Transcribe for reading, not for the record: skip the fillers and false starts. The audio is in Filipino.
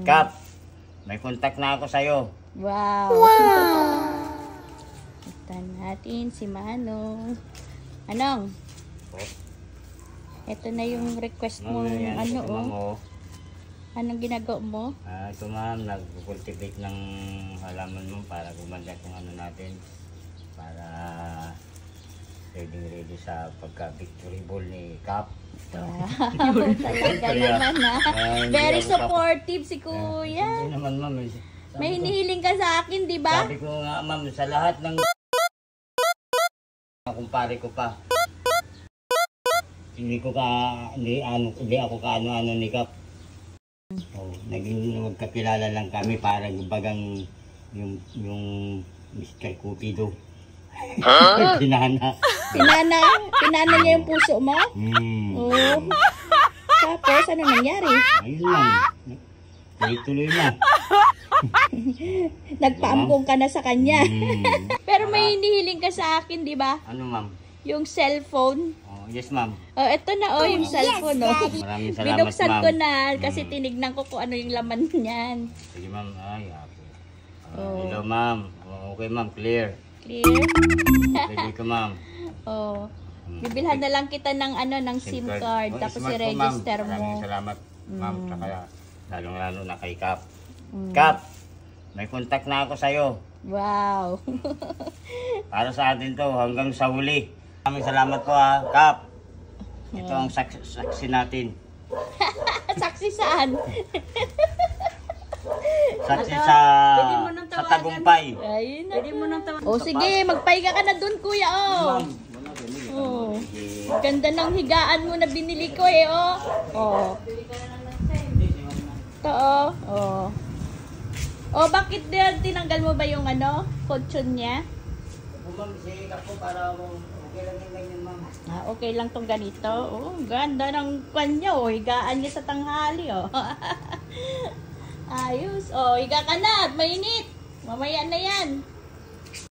Kap, may contact na ako sa'yo. Wow! Wow! Ito natin si Manong. Anong? Oh. Ito na yung request mo. Yan, Ano ito, oh? oh. Anong ginagawa mo? Ito ma'am, nag-cultivate ng halaman mo para gumanda kung ano natin. Para ready sa pagka-victory ball ni Kap. Wow! Talaga naman ha. Very supportive si Kuya. Hindi naman ma'am. May hinihiling ka sa akin, di ba? Sabi ko nga ma'am, sa lahat ng kumpare ko pa. Hindi ako kaano-ano ni Kap. Oh, naging magkakilala lang kami para bagang yung Mr. Cupido. Pinana niya yung puso mo? Oh. Tapos, ano nangyari? Ayun lang. Tuloy na. Nagpaambong ka na sa kanya. Pero may hinihiling ka sa akin, di ba? Ano ma'am? Yung cellphone. Oh, yes ma'am. Oh, eto na oh, yung cellphone oh. Maraming salamat Binuksan ma'am. ko na kasi tinignan ko kung ano yung laman niyan. Sige ma'am. Ay, happy. Oh. Hello ma'am. Okay ma'am, clear. Clear? Ready ka ma'am. Oh. Bibilhan na lang kita ng ng SIM card Oh, tapos smart po, i-register ma'am. mo. Maraming salamat ma'am. Kaya lalong-lalo na kay Kap. Kap, may contact na ako sa'yo. Wow. Para sa atin to hanggang sa huli. Maraming salamat po ha, Kap. Ito ang saksi natin. Saksi saan? Saksi sa tagumpay. Ayun na. Oh, sige, magpahinga ka na dun, Kuya, oh. Oh. Ganda ng higaan mo na binili ko eh, oh. Oh. Ito, oh. Oh. Oh, bakit tinanggal mo ba yung kutsyon niya? Ma'am, sige ka po para okay lang yung ganyan, ma'am. Okay lang tong ganito. Oh, ganda ng kanya, oh. Higaan niya sa tanghali, oh. Ayos. Oh, higa ka na. Mainit. Mamaya na yan.